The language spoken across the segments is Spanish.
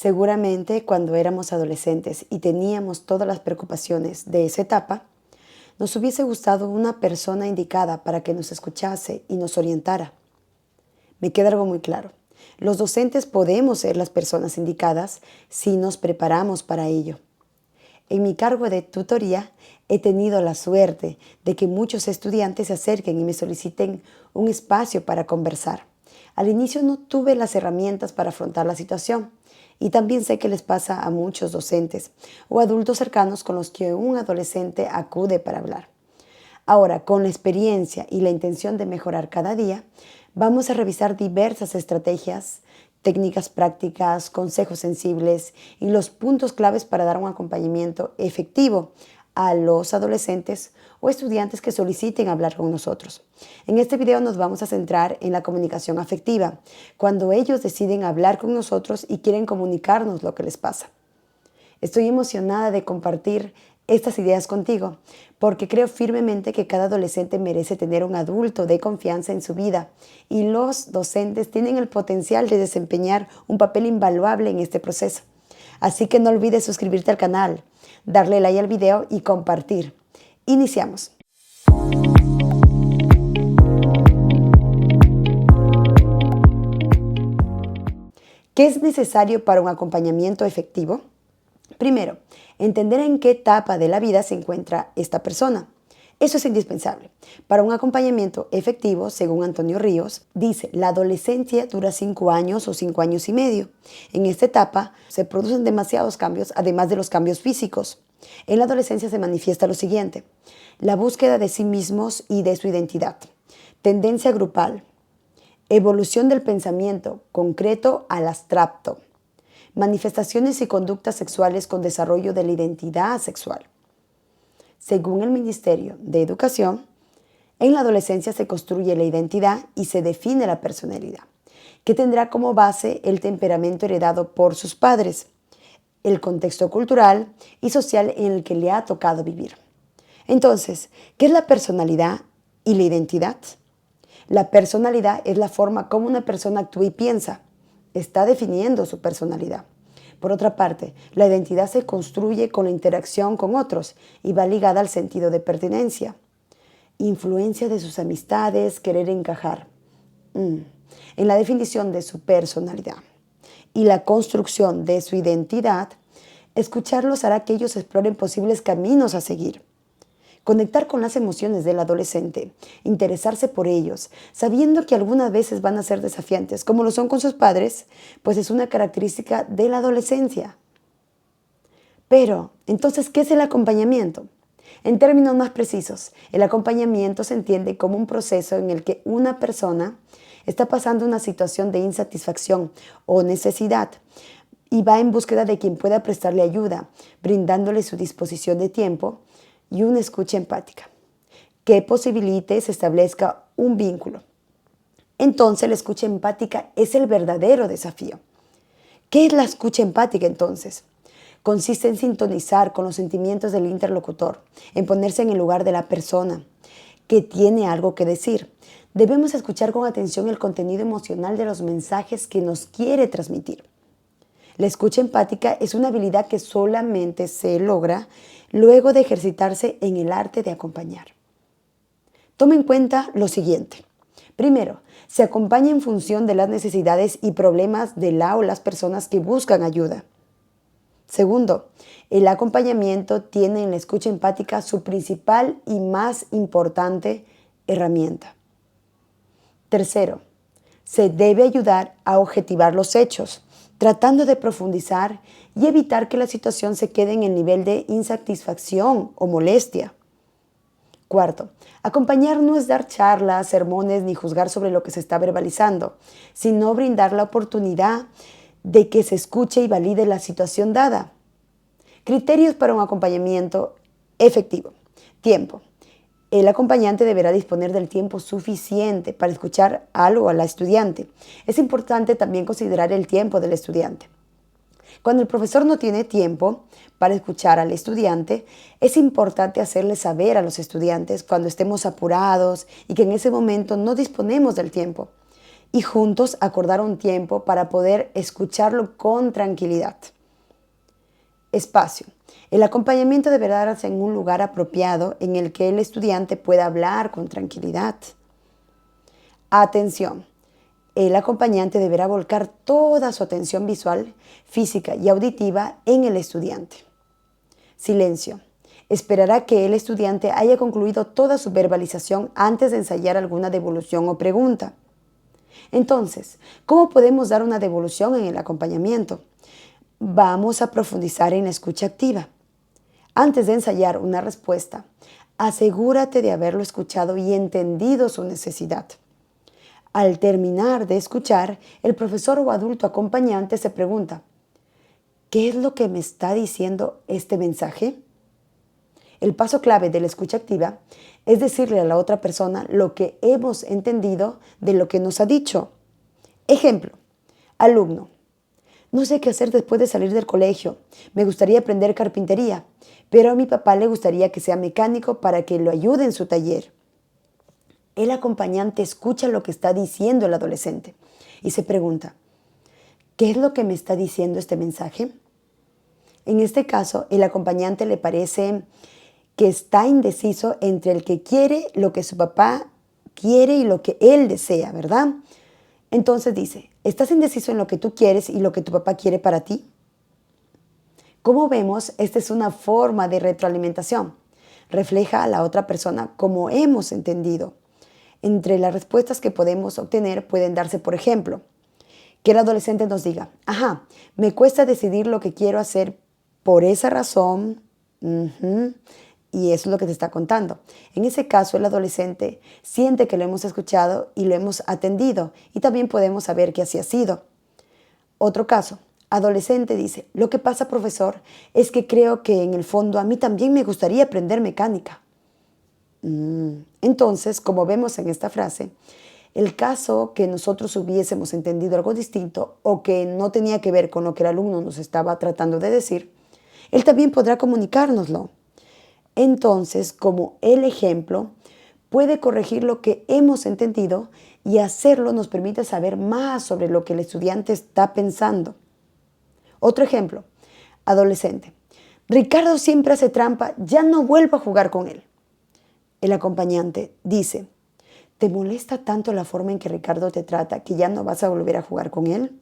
Seguramente cuando éramos adolescentes y teníamos todas las preocupaciones de esa etapa, nos hubiese gustado una persona indicada para que nos escuchase y nos orientara. Me queda algo muy claro. Los docentes podemos ser las personas indicadas si nos preparamos para ello. En mi cargo de tutoría he tenido la suerte de que muchos estudiantes se acerquen y me soliciten un espacio para conversar. Al inicio no tuve las herramientas para afrontar la situación y también sé que les pasa a muchos docentes o adultos cercanos con los que un adolescente acude para hablar. Ahora, con la experiencia y la intención de mejorar cada día, vamos a revisar diversas estrategias, técnicas prácticas, consejos sensibles y los puntos claves para dar un acompañamiento efectivo a los adolescentes o estudiantes que soliciten hablar con nosotros. En este video nos vamos a centrar en la comunicación afectiva, cuando ellos deciden hablar con nosotros y quieren comunicarnos lo que les pasa. Estoy emocionada de compartir estas ideas contigo, porque creo firmemente que cada adolescente merece tener un adulto de confianza en su vida y los docentes tienen el potencial de desempeñar un papel invaluable en este proceso. Así que no olvides suscribirte al canal, darle like al video y compartir. Iniciamos. ¿Qué es necesario para un acompañamiento efectivo? Primero, entender en qué etapa de la vida se encuentra esta persona. Eso es indispensable. Para un acompañamiento efectivo, según Antonio Ríos, dice, la adolescencia dura 5 años o 5 años y medio. En esta etapa se producen demasiados cambios, además de los cambios físicos. En la adolescencia se manifiesta lo siguiente: la búsqueda de sí mismos y de su identidad, tendencia grupal, evolución del pensamiento concreto al abstracto, manifestaciones y conductas sexuales con desarrollo de la identidad sexual. Según el Ministerio de Educación, en la adolescencia se construye la identidad y se define la personalidad, que tendrá como base el temperamento heredado por sus padres, el contexto cultural y social en el que le ha tocado vivir. Entonces, ¿qué es la personalidad y la identidad? La personalidad es la forma como una persona actúa y piensa. Está definiendo su personalidad. Por otra parte, la identidad se construye con la interacción con otros y va ligada al sentido de pertenencia. Influencia de sus amistades, querer encajar. En la definición de su personalidad y la construcción de su identidad, escucharlos hará que ellos exploren posibles caminos a seguir. Conectar con las emociones del adolescente, interesarse por ellos, sabiendo que algunas veces van a ser desafiantes, como lo son con sus padres, pues es una característica de la adolescencia. Pero, entonces, ¿qué es el acompañamiento? En términos más precisos, el acompañamiento se entiende como un proceso en el que una persona está pasando una situación de insatisfacción o necesidad y va en búsqueda de quien pueda prestarle ayuda, brindándole su disposición de tiempo y una escucha empática, que posibilite se establezca un vínculo. Entonces, la escucha empática es el verdadero desafío. ¿Qué es la escucha empática entonces? Consiste en sintonizar con los sentimientos del interlocutor, en ponerse en el lugar de la persona que tiene algo que decir. Debemos escuchar con atención el contenido emocional de los mensajes que nos quiere transmitir. La escucha empática es una habilidad que solamente se logra luego de ejercitarse en el arte de acompañar. Toma en cuenta lo siguiente. Primero, se acompaña en función de las necesidades y problemas de la o las personas que buscan ayuda. Segundo, el acompañamiento tiene en la escucha empática su principal y más importante herramienta. Tercero, se debe ayudar a objetivar los hechos, tratando de profundizar y evitar que la situación se quede en el nivel de insatisfacción o molestia. Cuarto, acompañar no es dar charlas, sermones ni juzgar sobre lo que se está verbalizando, sino brindar la oportunidad de que se escuche y valide la situación dada. Criterios para un acompañamiento efectivo. Tiempo. El acompañante deberá disponer del tiempo suficiente para escuchar algo a la estudiante. Es importante también considerar el tiempo del estudiante. Cuando el profesor no tiene tiempo para escuchar al estudiante, es importante hacerle saber a los estudiantes cuando estemos apurados y que en ese momento no disponemos del tiempo. y juntos acordaron tiempo para poder escucharlo con tranquilidad. Espacio. El acompañamiento deberá darse en un lugar apropiado en el que el estudiante pueda hablar con tranquilidad. Atención. El acompañante deberá volcar toda su atención visual, física y auditiva en el estudiante. Silencio. Esperará que el estudiante haya concluido toda su verbalización antes de ensayar alguna devolución o pregunta. Entonces, ¿cómo podemos dar una devolución en el acompañamiento? Vamos a profundizar en la escucha activa. Antes de ensayar una respuesta, asegúrate de haberlo escuchado y entendido su necesidad. Al terminar de escuchar, el profesor o adulto acompañante se pregunta, ¿qué es lo que me está diciendo este mensaje? El paso clave de la escucha activa es decirle a la otra persona lo que hemos entendido de lo que nos ha dicho. Ejemplo, alumno. No sé qué hacer después de salir del colegio. Me gustaría aprender carpintería, pero a mi papá le gustaría que sea mecánico para que lo ayude en su taller. El acompañante escucha lo que está diciendo el adolescente y se pregunta, ¿qué es lo que me está diciendo este mensaje? En este caso, el acompañante le parece que está indeciso entre el que quiere, lo que su papá quiere y lo que él desea, ¿verdad? Entonces dice, ¿estás indeciso en lo que tú quieres y lo que tu papá quiere para ti? Como vemos, esta es una forma de retroalimentación. Refleja a la otra persona como hemos entendido. Entre las respuestas que podemos obtener pueden darse, por ejemplo, que el adolescente nos diga, ajá, me cuesta decidir lo que quiero hacer por esa razón, y eso es lo que te está contando. En ese caso, el adolescente siente que lo hemos escuchado y lo hemos atendido, y también podemos saber que así ha sido. Otro caso, adolescente dice, lo que pasa, profesor, es que creo que en el fondo a mí también me gustaría aprender mecánica. Entonces, como vemos en esta frase, el caso que nosotros hubiésemos entendido algo distinto o que no tenía que ver con lo que el alumno nos estaba tratando de decir, él también podrá comunicárnoslo. Entonces, como el ejemplo puede corregir lo que hemos entendido y hacerlo nos permite saber más sobre lo que el estudiante está pensando. Otro ejemplo, adolescente. Ricardo siempre hace trampa, ya no vuelvo a jugar con él. El acompañante dice, ¿te molesta tanto la forma en que Ricardo te trata que ya no vas a volver a jugar con él?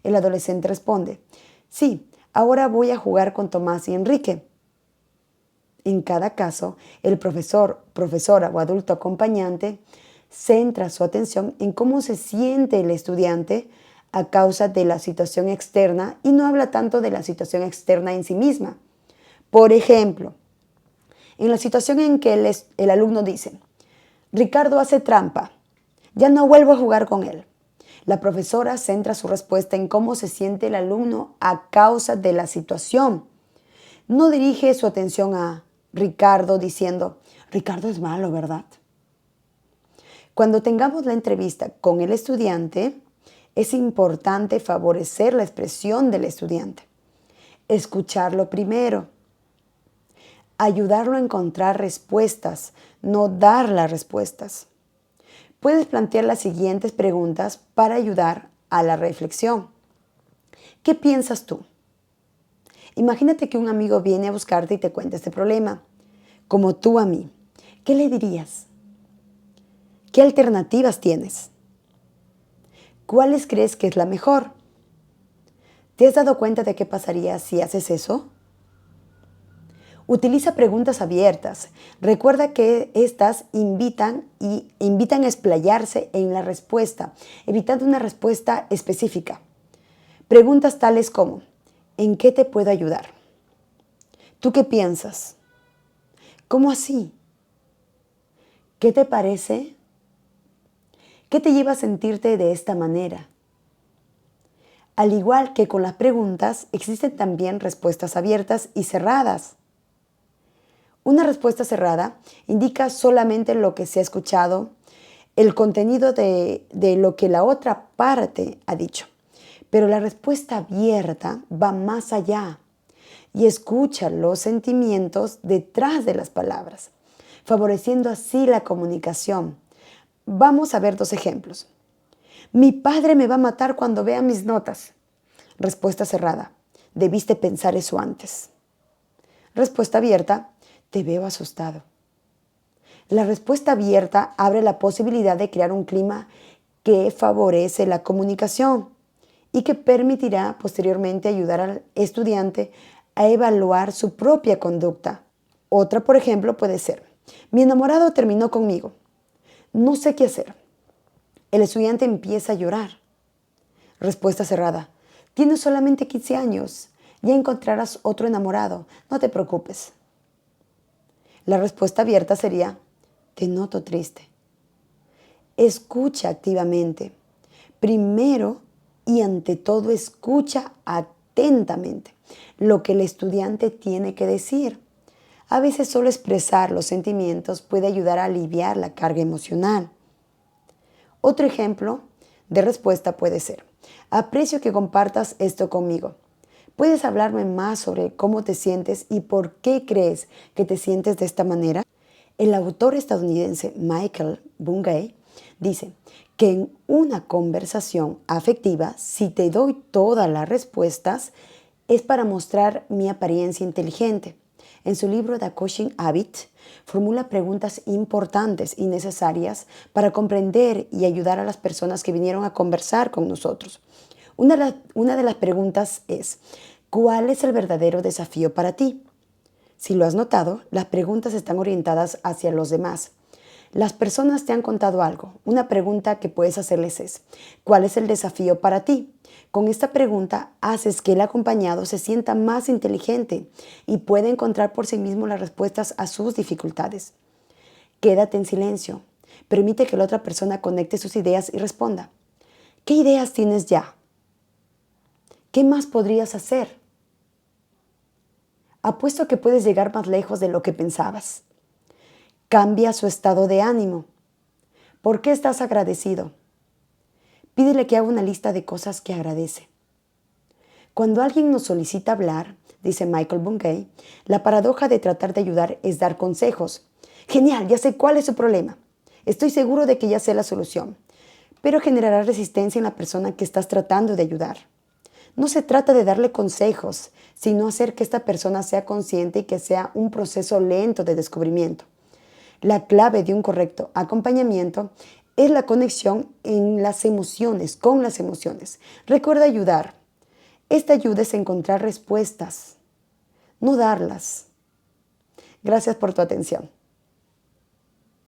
El adolescente responde, sí, ahora voy a jugar con Tomás y Enrique. En cada caso, el profesor, profesora o adulto acompañante centra su atención en cómo se siente el estudiante a causa de la situación externa y no habla tanto de la situación externa en sí misma. Por ejemplo, en la situación en que el alumno dice, Ricardo hace trampa, ya no vuelvo a jugar con él. La profesora centra su respuesta en cómo se siente el alumno a causa de la situación. No dirige su atención a Ricardo diciendo, Ricardo es malo, ¿verdad? Cuando tengamos la entrevista con el estudiante, es importante favorecer la expresión del estudiante. Escucharlo primero. Ayudarlo a encontrar respuestas, no dar las respuestas. Puedes plantear las siguientes preguntas para ayudar a la reflexión. ¿Qué piensas tú? Imagínate que un amigo viene a buscarte y te cuenta este problema, como tú a mí. ¿Qué le dirías? ¿Qué alternativas tienes? ¿Cuáles crees que es la mejor? ¿Te has dado cuenta de qué pasaría si haces eso? Utiliza preguntas abiertas. Recuerda que estas invitan a explayarse en la respuesta, evitando una respuesta específica. Preguntas tales como, ¿en qué te puedo ayudar? ¿Tú qué piensas? ¿Cómo así? ¿Qué te parece? ¿Qué te lleva a sentirte de esta manera? Al igual que con las preguntas, existen también respuestas abiertas y cerradas. Una respuesta cerrada indica solamente lo que se ha escuchado, el contenido de lo que la otra parte ha dicho. Pero la respuesta abierta va más allá y escucha los sentimientos detrás de las palabras, favoreciendo así la comunicación. Vamos a ver dos ejemplos. Mi padre me va a matar cuando vea mis notas. Respuesta cerrada. Debiste pensar eso antes. Respuesta abierta. Te veo asustado. La respuesta abierta abre la posibilidad de crear un clima que favorece la comunicación y que permitirá posteriormente ayudar al estudiante a evaluar su propia conducta. Otra, por ejemplo, puede ser: mi enamorado terminó conmigo. No sé qué hacer. El estudiante empieza a llorar. Respuesta cerrada. Tienes solamente 15 años. Ya encontrarás otro enamorado. No te preocupes. La respuesta abierta sería: te noto triste. Escucha activamente. Primero y ante todo, escucha atentamente lo que el estudiante tiene que decir. A veces solo expresar los sentimientos puede ayudar a aliviar la carga emocional. Otro ejemplo de respuesta puede ser: aprecio que compartas esto conmigo. ¿Puedes hablarme más sobre cómo te sientes y por qué crees que te sientes de esta manera? El autor estadounidense Michael Bungay dice que en una conversación afectiva, si te doy todas las respuestas, es para mostrar mi apariencia inteligente. En su libro The Coaching Habit, formula preguntas importantes y necesarias para comprender y ayudar a las personas que vinieron a conversar con nosotros. Una de las preguntas es: ¿cuál es el verdadero desafío para ti? Si lo has notado, las preguntas están orientadas hacia los demás. Las personas te han contado algo. Una pregunta que puedes hacerles es: ¿cuál es el desafío para ti? Con esta pregunta haces que el acompañado se sienta más inteligente y pueda encontrar por sí mismo las respuestas a sus dificultades. Quédate en silencio. Permite que la otra persona conecte sus ideas y responda. ¿Qué ideas tienes ya? ¿Qué más podrías hacer? Apuesto que puedes llegar más lejos de lo que pensabas. Cambia su estado de ánimo. ¿Por qué estás agradecido? Pídele que haga una lista de cosas que agradece. Cuando alguien nos solicita hablar, dice Michael Bungay, la paradoja de tratar de ayudar es dar consejos. Genial, ya sé cuál es su problema. Estoy seguro de que ya sé la solución, pero generará resistencia en la persona que estás tratando de ayudar. No se trata de darle consejos, sino hacer que esta persona sea consciente y que sea un proceso lento de descubrimiento. La clave de un correcto acompañamiento es la conexión en las emociones, con las emociones. Recuerda ayudar. Esta ayuda es encontrar respuestas, no darlas. Gracias por tu atención.